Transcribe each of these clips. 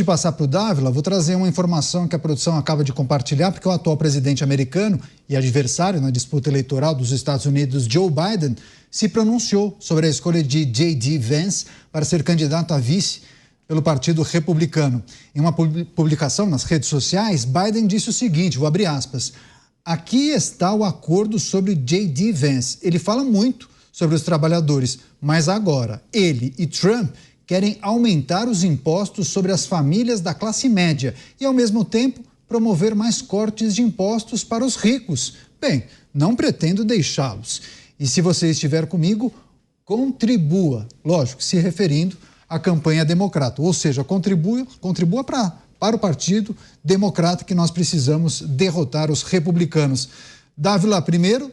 de passar para o Dávila, vou trazer uma informação que a produção acaba de compartilhar, porque o atual presidente americano e adversário na disputa eleitoral dos Estados Unidos, Joe Biden, se pronunciou sobre a escolha de J.D. Vance para ser candidato a vice pelo Partido Republicano. Em uma publicação nas redes sociais, Biden disse o seguinte, vou abrir aspas, aqui está o acordo sobre J.D. Vance. Ele fala muito sobre os trabalhadores, mas agora ele e Trump querem aumentar os impostos sobre as famílias da classe média e, ao mesmo tempo, promover mais cortes de impostos para os ricos. Bem, não pretendo deixá-los. E se você estiver comigo, contribua. Lógico, se referindo à campanha democrata. Ou seja, contribua para o Partido Democrata que nós precisamos derrotar os republicanos. Dávila, primeiro,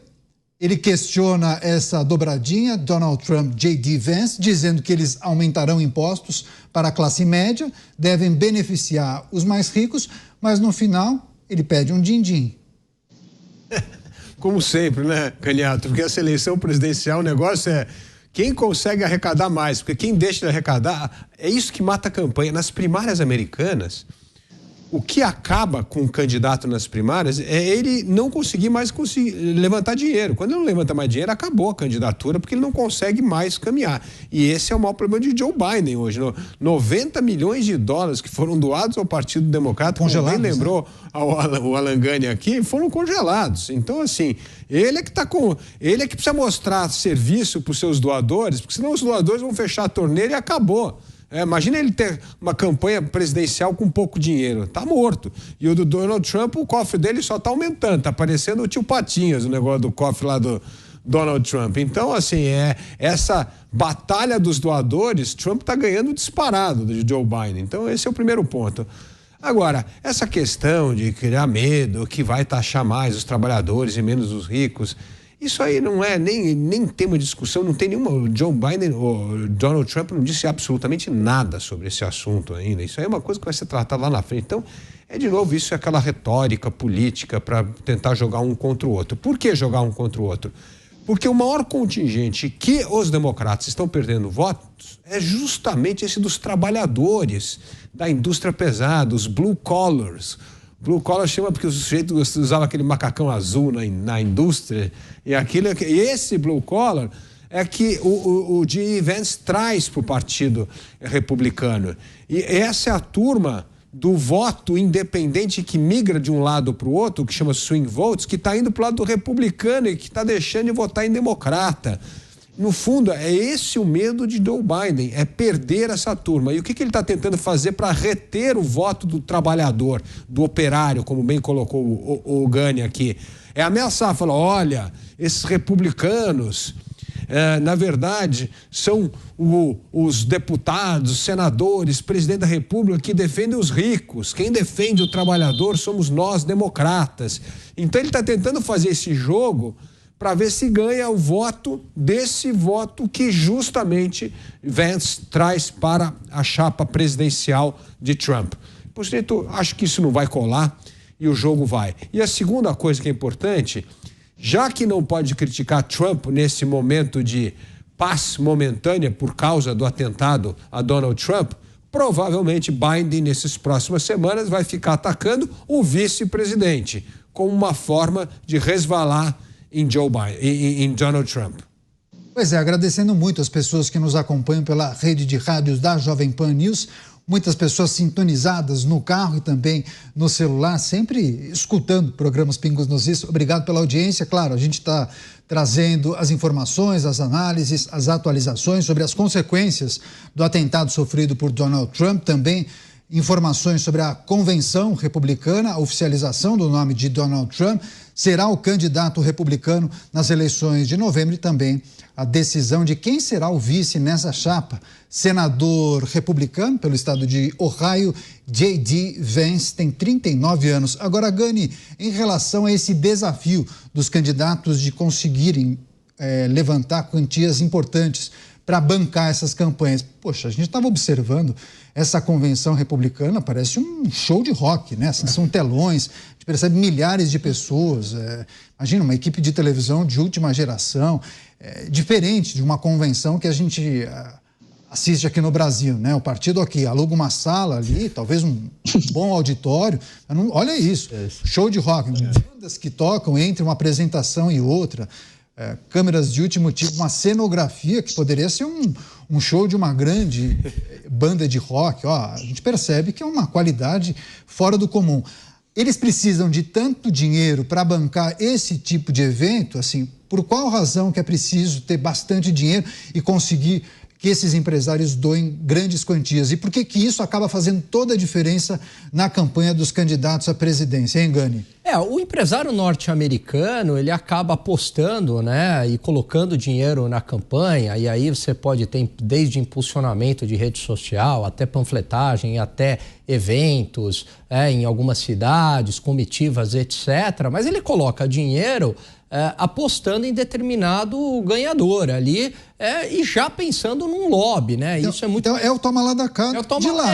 ele questiona essa dobradinha, Donald Trump, J.D. Vance, dizendo que eles aumentarão impostos para a classe média, devem beneficiar os mais ricos, mas no final ele pede um din-din. Como sempre, né, Caniato? Porque essa eleição presidencial, o negócio é quem consegue arrecadar mais, porque quem deixa de arrecadar, é isso que mata a campanha. Nas primárias americanas, o que acaba com o candidato nas primárias é ele não conseguir mais levantar dinheiro. Quando ele não levanta mais dinheiro, acabou a candidatura, porque ele não consegue mais caminhar. E esse é o maior problema de Joe Biden hoje. 90 milhões de dólares que foram doados ao Partido Democrata, como bem lembrou, né? O Alan Gani aqui, foram congelados. Então, assim, ele é que precisa mostrar serviço para os seus doadores, porque senão os doadores vão fechar a torneira e acabou. Imagina ele ter uma campanha presidencial com pouco dinheiro, tá morto. E o do Donald Trump, o cofre dele só tá aumentando, tá parecendo o tio Patinhas, o negócio do cofre lá do Donald Trump. Então, assim, essa batalha dos doadores, Trump tá ganhando disparado de Joe Biden. Então, esse é o primeiro ponto. Agora, essa questão de criar medo, que vai taxar mais os trabalhadores e menos os ricos, isso aí não é nem tema de discussão, não tem nenhuma. O Joe Biden, o Donald Trump não disse absolutamente nada sobre esse assunto ainda. Isso aí é uma coisa que vai ser tratada lá na frente. Então, de novo, isso é aquela retórica política para tentar jogar um contra o outro. Por que jogar um contra o outro? Porque o maior contingente que os democratas estão perdendo votos é justamente esse dos trabalhadores, da indústria pesada, os blue collars. Blue collar chama porque o sujeito usava aquele macacão azul na indústria e esse blue collar é que o J.D. Vance traz para o Partido Republicano. E essa é a turma do voto independente que migra de um lado para o outro, que chama swing votes, que está indo para o lado do republicano e que está deixando de votar em democrata. No fundo, é esse o medo de Joe Biden, é perder essa turma. E o que ele está tentando fazer para reter o voto do trabalhador, do operário, como bem colocou o Gani aqui? É ameaçar, falar, olha, esses republicanos, na verdade, são os deputados, os senadores, presidente da República que defendem os ricos. Quem defende o trabalhador somos nós, democratas. Então ele está tentando fazer esse jogo para ver se ganha o voto desse voto que justamente Vance traz para a chapa presidencial de Trump. Portanto, acho que isso não vai colar e o jogo vai. E a segunda coisa que é importante, já que não pode criticar Trump nesse momento de paz momentânea por causa do atentado a Donald Trump, provavelmente Biden, nessas próximas semanas, vai ficar atacando o vice-presidente como uma forma de resvalar em Donald Trump. Pois é, agradecendo muito as pessoas que nos acompanham pela rede de rádios da Jovem Pan News, muitas pessoas sintonizadas no carro e também no celular, sempre escutando programas Pingos nos Is. Obrigado pela audiência. Claro, a gente está trazendo as informações, as análises, as atualizações sobre as consequências do atentado sofrido por Donald Trump, também informações sobre a convenção republicana, a oficialização do nome de Donald Trump, será o candidato republicano nas eleições de novembro e também a decisão de quem será o vice nessa chapa. Senador republicano pelo estado de Ohio, J.D. Vance, tem 39 anos. Agora, Gani, em relação a esse desafio dos candidatos de conseguirem levantar quantias importantes para bancar essas campanhas. Poxa, a gente estava observando essa convenção republicana, parece um show de rock, né? São telões, a gente percebe milhares de pessoas. Imagina, uma equipe de televisão de última geração, diferente de uma convenção que a gente assiste aqui no Brasil, né? O partido aqui aluga uma sala ali, talvez um bom auditório. Olha isso, show de rock, bandas que tocam entre uma apresentação e outra, câmeras de último tipo, uma cenografia que poderia ser um show de uma grande banda de rock. Ó, a gente percebe que é uma qualidade fora do comum. Eles precisam de tanto dinheiro para bancar esse tipo de evento, assim, por qual razão que é preciso ter bastante dinheiro e conseguir que esses empresários doem grandes quantias? E por que isso acaba fazendo toda a diferença na campanha dos candidatos à presidência, hein, Gani? O empresário norte-americano, ele acaba apostando, né, e colocando dinheiro na campanha, e aí você pode ter desde impulsionamento de rede social, até panfletagem, até eventos, em algumas cidades, comitivas, etc. Mas ele coloca dinheiro apostando em determinado ganhador ali e já pensando num lobby, né? Então, isso é muito... Então é o toma lá da cá de lá.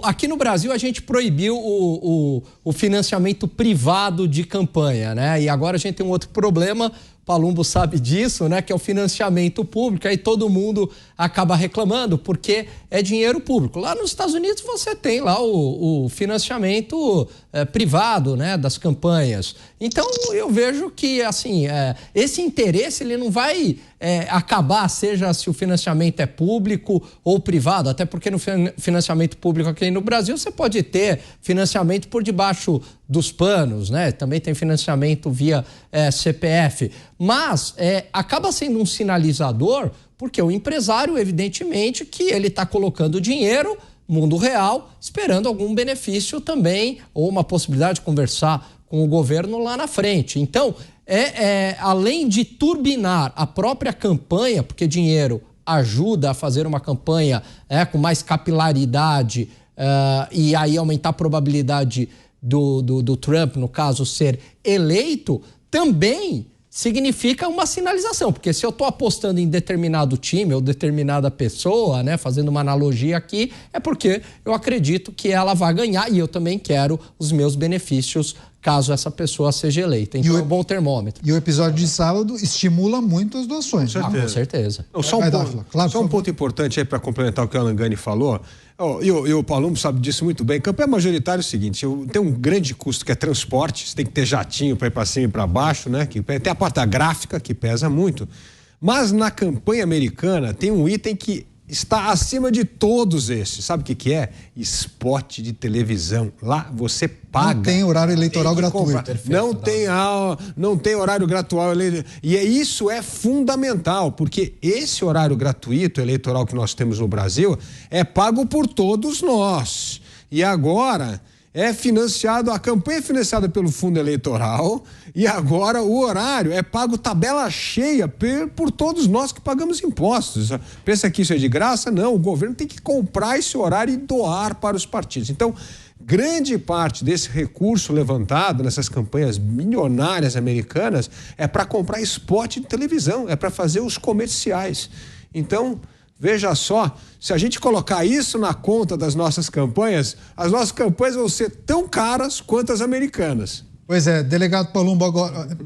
Aqui no Brasil a gente proibiu o financiamento privado de campanha, né? E agora a gente tem um outro problema, Palumbo sabe disso, né? Que é o financiamento público. Aí todo mundo acaba reclamando porque é dinheiro público. Lá nos Estados Unidos você tem lá o financiamento privado, né? Das campanhas. Então eu vejo que assim esse interesse ele não vai acabar, seja se o financiamento é público ou privado, até porque no financiamento público aqui no Brasil você pode ter financiamento por debaixo dos panos, né? Também tem financiamento via CPF, mas acaba sendo um sinalizador, porque o empresário, evidentemente, que ele está colocando dinheiro mundo real, esperando algum benefício também, ou uma possibilidade de conversar com o governo lá na frente. Então, além de turbinar a própria campanha, porque dinheiro ajuda a fazer uma campanha com mais capilaridade e aí aumentar a probabilidade do Trump, no caso, ser eleito, também significa uma sinalização, porque se eu estou apostando em determinado time ou determinada pessoa, né, fazendo uma analogia aqui, é porque eu acredito que ela vai ganhar e eu também quero os meus benefícios caso essa pessoa seja eleita. Então é um bom termômetro. E o episódio de sábado estimula muito as doações. Com certeza. Não, só um ponto importante aí para complementar o que o Alan Gani falou. E o Palumbo sabe disso muito bem. Campanha majoritária é o seguinte: tem um grande custo que é transporte, você tem que ter jatinho para ir para cima e para baixo, né? Tem a parte gráfica que pesa muito. Mas na campanha americana tem um item que está acima de todos esses. Sabe o que é? Spot de televisão. Lá você paga. Não tem horário eleitoral gratuito. Perfeito, não tem horário gratuito. E isso é fundamental, porque esse horário gratuito eleitoral que nós temos no Brasil é pago por todos nós. E agora a campanha é financiada pelo fundo eleitoral e agora o horário é pago tabela cheia por todos nós que pagamos impostos. Pensa que isso é de graça? Não, o governo tem que comprar esse horário e doar para os partidos. Então, grande parte desse recurso levantado nessas campanhas milionárias americanas é para comprar spot de televisão, é para fazer os comerciais. Então, veja só, se a gente colocar isso na conta das nossas campanhas, as nossas campanhas vão ser tão caras quanto as americanas. Pois é, delegado Palumbo, agora,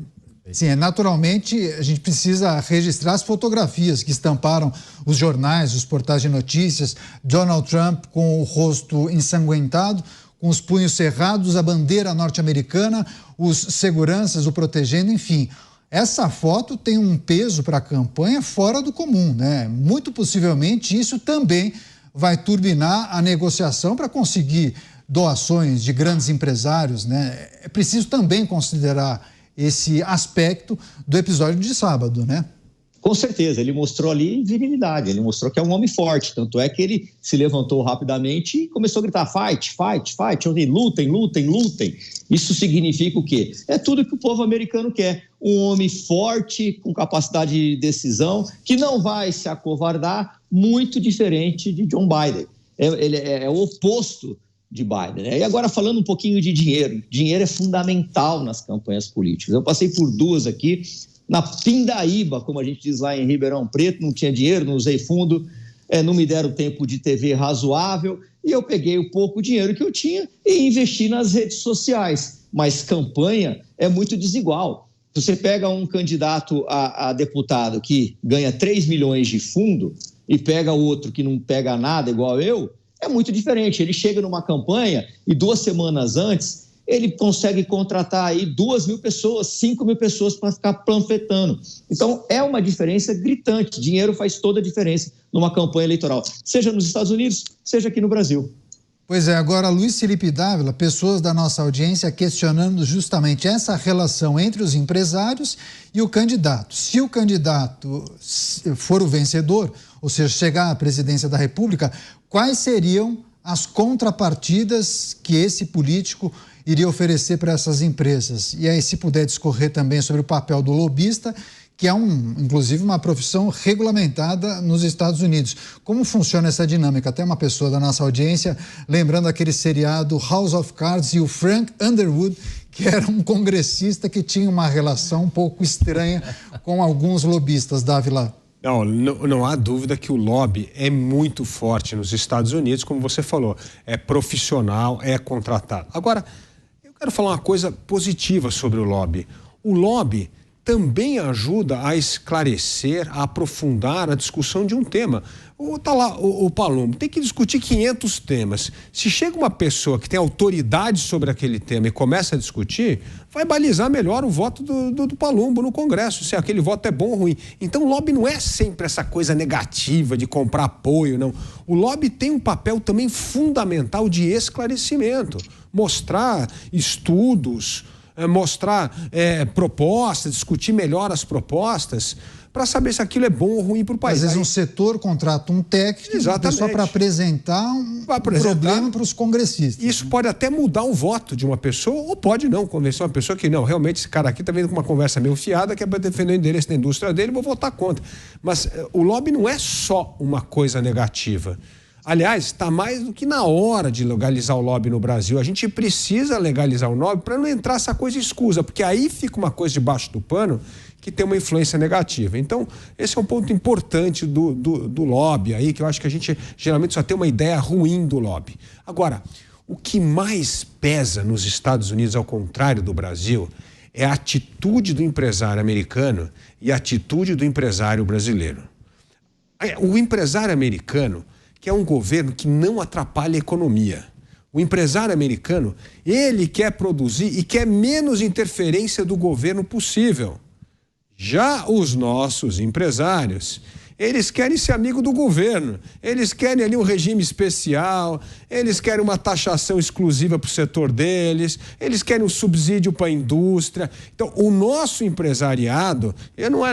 sim, naturalmente a gente precisa registrar as fotografias que estamparam os jornais, os portais de notícias, Donald Trump com o rosto ensanguentado, com os punhos cerrados, a bandeira norte-americana, os seguranças o protegendo, enfim. Essa foto tem um peso para a campanha fora do comum, né? Muito possivelmente isso também vai turbinar a negociação para conseguir doações de grandes empresários, né? É preciso também considerar esse aspecto do episódio de sábado, né? Com certeza, ele mostrou ali virilidade, ele mostrou que é um homem forte, tanto é que ele se levantou rapidamente e começou a gritar fight, fight, fight, lutem, lutem, lutem. Isso significa o quê? É tudo que o povo americano quer, um homem forte, com capacidade de decisão, que não vai se acovardar, muito diferente de John Biden. Ele é o oposto de Biden, né? E agora falando um pouquinho de dinheiro, dinheiro é fundamental nas campanhas políticas. Eu passei por duas aqui, na Pindaíba, como a gente diz lá em Ribeirão Preto, não tinha dinheiro, não usei fundo, não me deram tempo de TV razoável e eu peguei o pouco dinheiro que eu tinha e investi nas redes sociais. Mas campanha é muito desigual. você pega um candidato a deputado que ganha 3 milhões de fundo e pega outro que não pega nada, igual eu, é muito diferente. Ele chega numa campanha e 2 semanas antes ele consegue contratar aí 2.000 pessoas, 5.000 pessoas para ficar panfletando. Então, é uma diferença gritante. Dinheiro faz toda a diferença numa campanha eleitoral, seja nos Estados Unidos, seja aqui no Brasil. Pois é, agora Luiz Felipe Dávila, pessoas da nossa audiência questionando justamente essa relação entre os empresários e o candidato. Se o candidato for o vencedor, ou seja, chegar à presidência da República, quais seriam as contrapartidas que esse político iria oferecer para essas empresas? E aí, se puder discorrer também sobre o papel do lobista, que é inclusive uma profissão regulamentada nos Estados Unidos. Como funciona essa dinâmica? Até uma pessoa da nossa audiência lembrando aquele seriado House of Cards e o Frank Underwood, que era um congressista que tinha uma relação um pouco estranha com alguns lobistas, Dávila. Não há dúvida que o lobby é muito forte nos Estados Unidos, como você falou, é profissional, é contratado. Agora, eu quero falar uma coisa positiva sobre o lobby. O lobby também ajuda a esclarecer, a aprofundar a discussão de um tema. Tá lá o Palumbo, tem que discutir 500 temas. Se chega uma pessoa que tem autoridade sobre aquele tema e começa a discutir, vai balizar melhor o voto do Palumbo no Congresso, se aquele voto é bom ou ruim. Então o lobby não é sempre essa coisa negativa de comprar apoio, não. O lobby tem um papel também fundamental de esclarecimento, mostrar estudos, mostrar propostas, discutir melhor as propostas, para saber se aquilo é bom ou ruim para o país. Às vezes um setor contrata um técnico só para apresentar um problema para os congressistas. Isso pode até mudar o voto de uma pessoa, ou pode não, convencer uma pessoa que não, realmente esse cara aqui está vindo com uma conversa meio fiada, que é para defender o endereço da indústria dele, vou votar contra. Mas o lobby não é só uma coisa negativa. Aliás, está mais do que na hora de legalizar o lobby no Brasil. A gente precisa legalizar o lobby para não entrar essa coisa escusa, porque aí fica uma coisa debaixo do pano que tem uma influência negativa. Então, esse é um ponto importante do lobby aí, que eu acho que a gente geralmente só tem uma ideia ruim do lobby. Agora, o que mais pesa nos Estados Unidos, ao contrário do Brasil, é a atitude do empresário americano e a atitude do empresário brasileiro. O empresário americano, que é um governo que não atrapalha a economia. O empresário americano, ele quer produzir e quer menos interferência do governo possível. Já os nossos empresários, eles querem ser amigo do governo, eles querem ali um regime especial, eles querem uma taxação exclusiva para o setor deles, eles querem um subsídio para a indústria. Então, o nosso empresariado,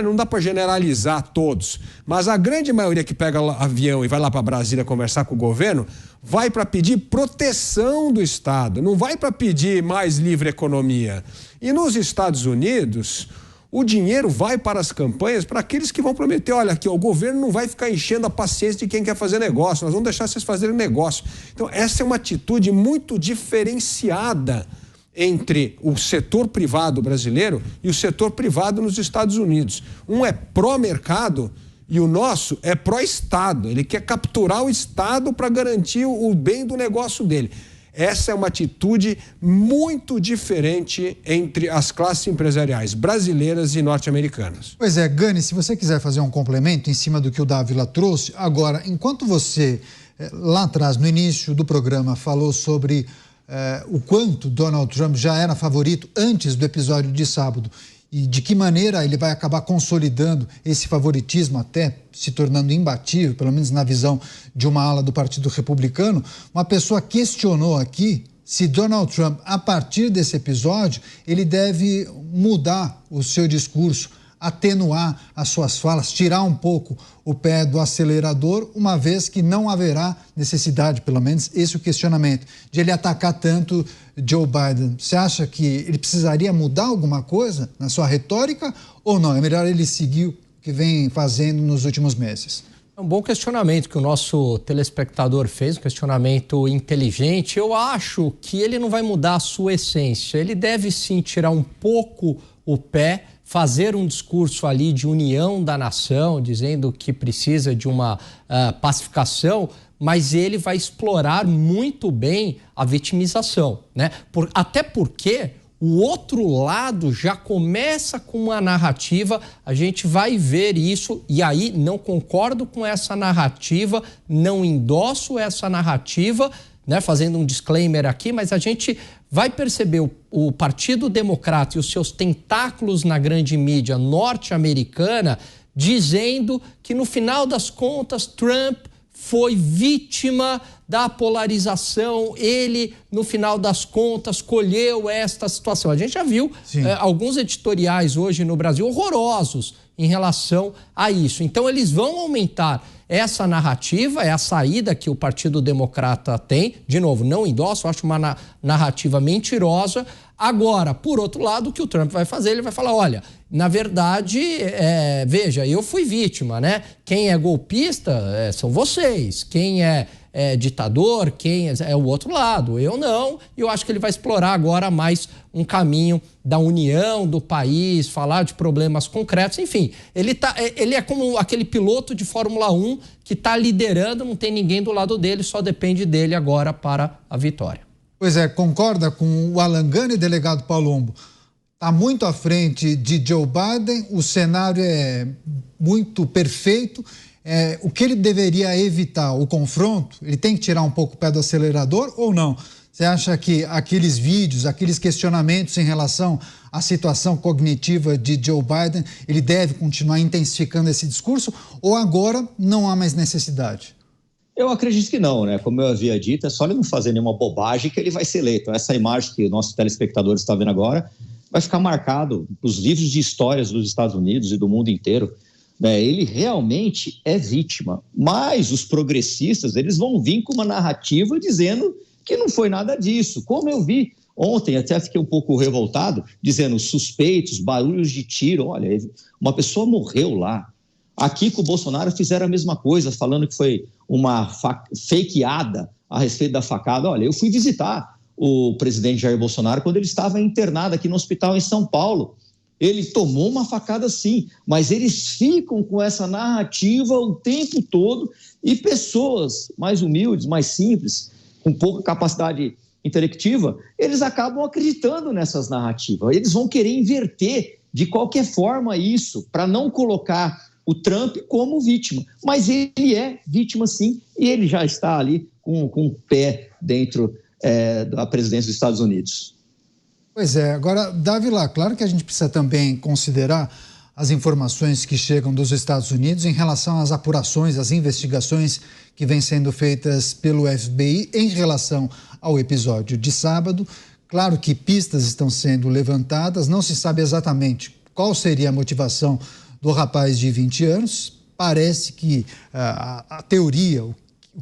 não dá para generalizar todos, mas a grande maioria que pega avião e vai lá para Brasília conversar com o governo, vai para pedir proteção do Estado, não vai para pedir mais livre economia. E nos Estados Unidos, o dinheiro vai para as campanhas para aqueles que vão prometer, olha aqui, o governo não vai ficar enchendo a paciência de quem quer fazer negócio, nós vamos deixar vocês fazerem negócio. Então, essa é uma atitude muito diferenciada entre o setor privado brasileiro e o setor privado nos Estados Unidos. Um é pró-mercado e o nosso é pró-Estado. Ele quer capturar o Estado para garantir o bem do negócio dele. Essa é uma atitude muito diferente entre as classes empresariais brasileiras e norte-americanas. Pois é, Gani, se você quiser fazer um complemento em cima do que o Dávila trouxe, agora, enquanto você, lá atrás, no início do programa, falou sobre o quanto Donald Trump já era favorito antes do episódio de sábado e de que maneira ele vai acabar consolidando esse favoritismo até se tornando imbatível, pelo menos na visão de uma ala do Partido Republicano, uma pessoa questionou aqui se Donald Trump, a partir desse episódio, ele deve mudar o seu discurso, atenuar as suas falas, tirar um pouco o pé do acelerador, uma vez que não haverá necessidade, pelo menos esse é o questionamento, de ele atacar tanto Joe Biden. Você acha que ele precisaria mudar alguma coisa na sua retórica ou não? É melhor ele seguir o que vem fazendo nos últimos meses? É um bom questionamento que o nosso telespectador fez, um questionamento inteligente. Eu acho que ele não vai mudar a sua essência. Ele deve sim tirar um pouco o pé, fazer um discurso ali de união da nação, dizendo que precisa de uma pacificação, mas ele vai explorar muito bem a vitimização, né? Até porque O outro lado já começa com uma narrativa, a gente vai ver isso, e aí não concordo com essa narrativa, não endosso essa narrativa, né, fazendo um disclaimer aqui, mas a gente vai perceber o Partido Democrata e os seus tentáculos na grande mídia norte-americana dizendo que, no final das contas, Trump foi vítima da polarização, ele, no final das contas, colheu esta situação. A gente já viu alguns editoriais hoje no Brasil horrorosos em relação a isso. Então, eles vão aumentar essa narrativa, é a saída que o Partido Democrata tem. De novo, não endosso, acho uma narrativa mentirosa. Agora, por outro lado, o que o Trump vai fazer? Ele vai falar, olha, na verdade, veja, eu fui vítima, né? Quem é golpista são vocês, quem é ditador, quem é o outro lado, eu não. E eu acho que ele vai explorar agora mais um caminho da união do país, falar de problemas concretos, enfim. Ele é como aquele piloto de Fórmula 1 que está liderando, não tem ninguém do lado dele, só depende dele agora para a vitória. Pois é, concorda com o Alan Gani, delegado Palumbo? Está muito à frente de Joe Biden, o cenário é muito perfeito. O que ele deveria evitar? O confronto? Ele tem que tirar um pouco o pé do acelerador ou não? Você acha que aqueles vídeos, aqueles questionamentos em relação à situação cognitiva de Joe Biden, ele deve continuar intensificando esse discurso ou agora não há mais necessidade? Eu acredito que não, né? Como eu havia dito, é só ele não fazer nenhuma bobagem que ele vai ser eleito. Essa imagem que o nosso telespectador está vendo agora vai ficar marcado nos livros de histórias dos Estados Unidos e do mundo inteiro. Ele realmente é vítima, mas os progressistas eles vão vir com uma narrativa dizendo que não foi nada disso. Como eu vi ontem, até fiquei um pouco revoltado, dizendo suspeitos, barulhos de tiro. Olha, uma pessoa morreu lá. Aqui com o Bolsonaro fizeram a mesma coisa, falando que foi uma fakeada a respeito da facada. Olha, eu fui visitar o presidente Jair Bolsonaro quando ele estava internado aqui no hospital em São Paulo. Ele tomou uma facada sim, mas eles ficam com essa narrativa o tempo todo e pessoas mais humildes, mais simples, com pouca capacidade intelectiva, eles acabam acreditando nessas narrativas. Eles vão querer inverter de qualquer forma isso, para não colocar o Trump como vítima. Mas ele é vítima sim, e ele já está ali com o pé dentro da presidência dos Estados Unidos. Pois é, agora, Dávila, claro que a gente precisa também considerar as informações que chegam dos Estados Unidos em relação às apurações, às investigações que vêm sendo feitas pelo FBI em relação ao episódio de sábado. Claro que pistas estão sendo levantadas, não se sabe exatamente qual seria a motivação do rapaz de 20 anos. Parece que a teoria, o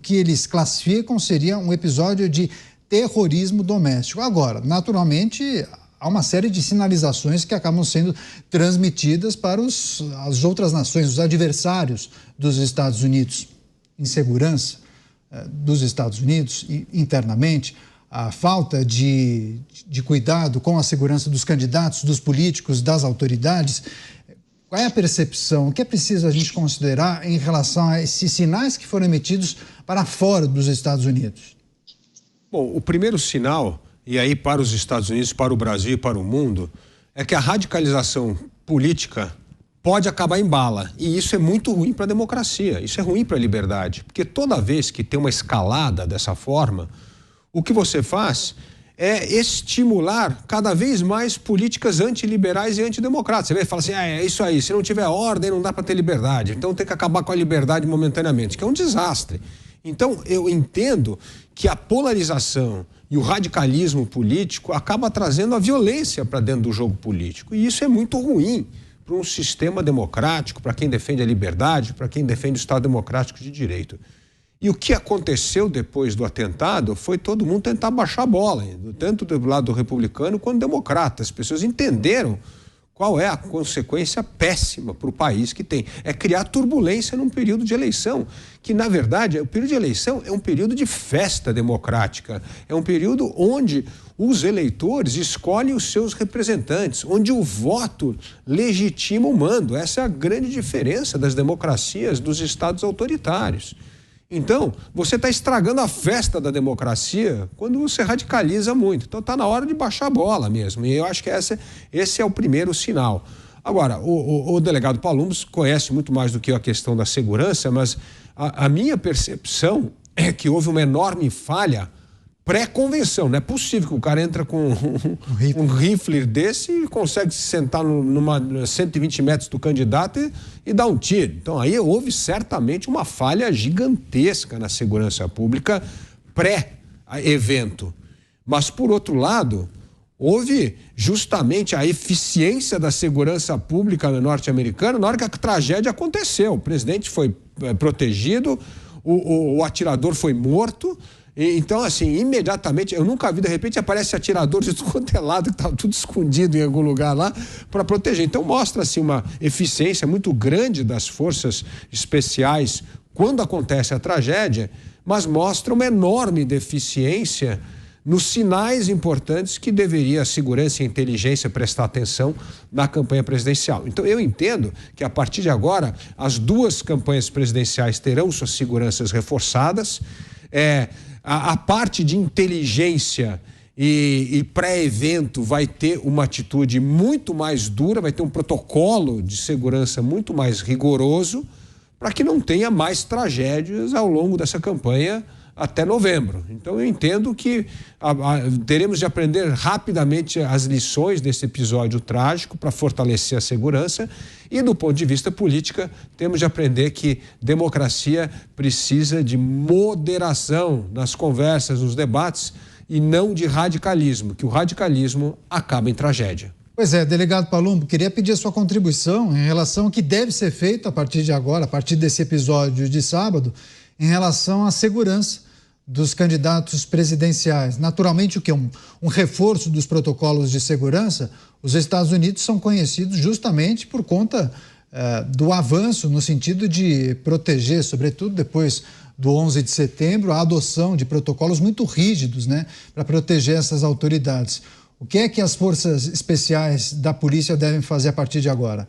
que eles classificam seria um episódio de terrorismo doméstico. Agora, naturalmente, há uma série de sinalizações que acabam sendo transmitidas para as outras nações, os adversários dos Estados Unidos. Insegurança dos Estados Unidos internamente, a falta de cuidado com a segurança dos candidatos, dos políticos, das autoridades. Qual é a percepção? O que é preciso a gente considerar em relação a esses sinais que foram emitidos para fora dos Estados Unidos? Bom, o primeiro sinal, e aí para os Estados Unidos, para o Brasil e para o mundo, é que a radicalização política pode acabar em bala. E isso é muito ruim para a democracia, isso é ruim para a liberdade. Porque toda vez que tem uma escalada dessa forma, o que você faz é estimular cada vez mais políticas antiliberais e antidemocratas. Você vê e fala assim, é isso aí, se não tiver ordem não dá para ter liberdade, então tem que acabar com a liberdade momentaneamente, que é um desastre. Então eu entendo que a polarização e o radicalismo político acaba trazendo a violência para dentro do jogo político, e isso é muito ruim para um sistema democrático, para quem defende a liberdade, para quem defende o Estado democrático de direito. E o que aconteceu depois do atentado foi todo mundo tentar baixar a bola, tanto do lado republicano quanto democrata. As pessoas entenderam qual é a consequência péssima para o país que tem. É criar turbulência num período de eleição, que na verdade o período de eleição é um período de festa democrática, é um período onde os eleitores escolhem os seus representantes, onde o voto legitima o mando. Essa é a grande diferença das democracias dos estados autoritários. Então, você está estragando a festa da democracia quando você radicaliza muito. Então, está na hora de baixar a bola mesmo. E eu acho que esse é o primeiro sinal. Agora, o delegado Palumbos conhece muito mais do que a questão da segurança, mas a minha percepção é que houve uma enorme falha pré-convenção. Não é possível que o cara entra com um rifle desse e consegue se sentar numa 120 metros do candidato e dar um tiro. Então aí houve certamente uma falha gigantesca na segurança pública pré-evento. Mas, por outro lado, houve justamente a eficiência da segurança pública norte-americana na hora que a tragédia aconteceu. O presidente foi protegido, o atirador foi morto. Então, assim, imediatamente, eu nunca vi, de repente aparece atirador de tudo quanto é lado, que estava tudo escondido em algum lugar lá, para proteger. Então, mostra-se uma eficiência muito grande das forças especiais quando acontece a tragédia, mas mostra uma enorme deficiência nos sinais importantes que deveria a segurança e a inteligência prestar atenção na campanha presidencial. Então, eu entendo que, a partir de agora, as duas campanhas presidenciais terão suas seguranças reforçadas. A parte de inteligência e pré-evento vai ter uma atitude muito mais dura, vai ter um protocolo de segurança muito mais rigoroso para que não tenha mais tragédias ao longo dessa campanha até novembro. Então eu entendo que teremos de aprender rapidamente as lições desse episódio trágico para fortalecer a segurança e, do ponto de vista política, temos de aprender que democracia precisa de moderação nas conversas, nos debates e não de radicalismo, que o radicalismo acaba em tragédia. Pois é, delegado Palumbo, queria pedir a sua contribuição em relação ao que deve ser feito a partir de agora, a partir desse episódio de sábado, em relação à segurança dos candidatos presidenciais. Naturalmente, o que é um reforço dos protocolos de segurança. Os Estados Unidos são conhecidos justamente por conta do avanço no sentido de proteger, sobretudo depois do 11 de setembro, a adoção de protocolos muito rígidos, né, para proteger essas autoridades. O que é que as forças especiais da polícia devem fazer a partir de agora?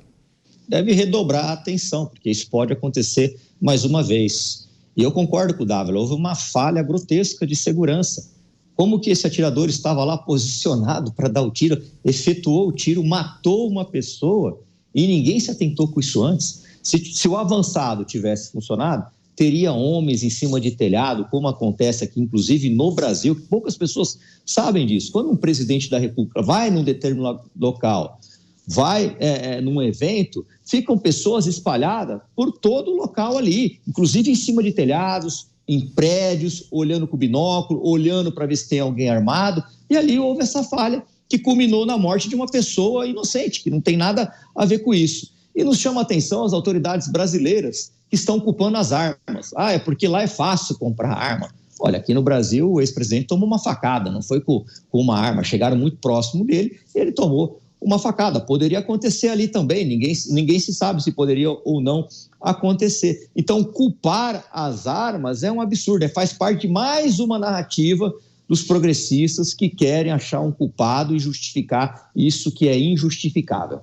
Deve redobrar a atenção, porque isso pode acontecer mais uma vez. E eu concordo com o Dávila, houve uma falha grotesca de segurança. Como que esse atirador estava lá posicionado para dar o tiro, efetuou o tiro, matou uma pessoa e ninguém se atentou com isso antes? Se o avançado tivesse funcionado, teria homens em cima de telhado, como acontece aqui, inclusive no Brasil, que poucas pessoas sabem disso. Quando um presidente da República vai num determinado local, vai num evento, ficam pessoas espalhadas por todo o local ali, inclusive em cima de telhados, em prédios, olhando com o binóculo, olhando para ver se tem alguém armado, e ali houve essa falha que culminou na morte de uma pessoa inocente, que não tem nada a ver com isso. E nos chama a atenção as autoridades brasileiras que estão culpando as armas. É porque lá é fácil comprar arma. Olha, aqui no Brasil o ex-presidente tomou uma facada, não foi com uma arma, chegaram muito próximo dele e ele tomou uma facada. Poderia acontecer ali também, ninguém se sabe se poderia ou não acontecer. Então, culpar as armas é um absurdo, faz parte de mais uma narrativa dos progressistas que querem achar um culpado e justificar isso que é injustificável.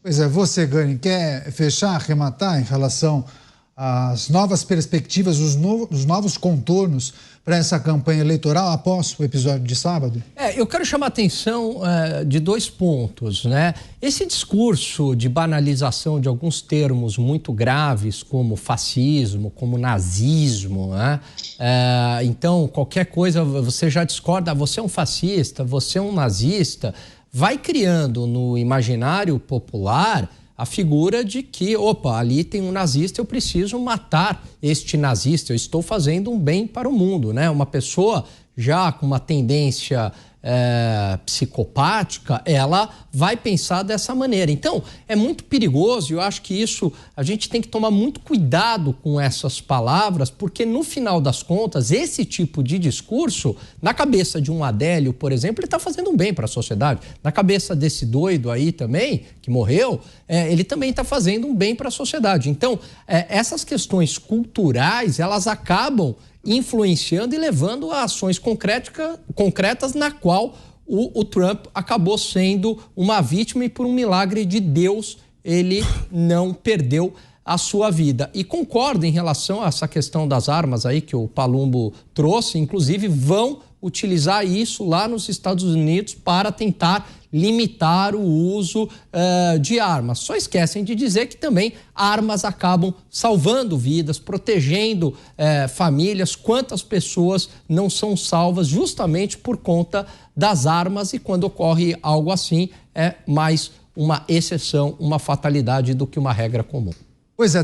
Pois é, você, Gani, quer fechar, arrematar em relação às novas perspectivas, os novos contornos para essa campanha eleitoral após o episódio de sábado? Eu quero chamar a atenção de dois pontos, né? Esse discurso de banalização de alguns termos muito graves, como fascismo, como nazismo, né? Então, qualquer coisa, você já discorda, você é um fascista, você é um nazista, vai criando no imaginário popular a figura de que, ali tem um nazista, eu preciso matar este nazista, eu estou fazendo um bem para o mundo, né? Uma pessoa já com uma tendência psicopática, ela vai pensar dessa maneira. Então, é muito perigoso e eu acho que isso, a gente tem que tomar muito cuidado com essas palavras, porque no final das contas, esse tipo de discurso, na cabeça de um Adélio, por exemplo, ele está fazendo um bem para a sociedade. Na cabeça desse doido aí também, que morreu, ele também está fazendo um bem para a sociedade. Então, essas questões culturais, elas acabam influenciando e levando a ações concretas na qual o Trump acabou sendo uma vítima e por um milagre de Deus ele não perdeu a sua vida. E concordo em relação a essa questão das armas aí que o Palumbo trouxe, inclusive vão utilizar isso lá nos Estados Unidos para tentar limitar o uso de armas. Só esquecem de dizer que também armas acabam salvando vidas, protegendo famílias. Quantas pessoas não são salvas justamente por conta das armas, e quando ocorre algo assim é mais uma exceção, uma fatalidade do que uma regra comum. Pois é.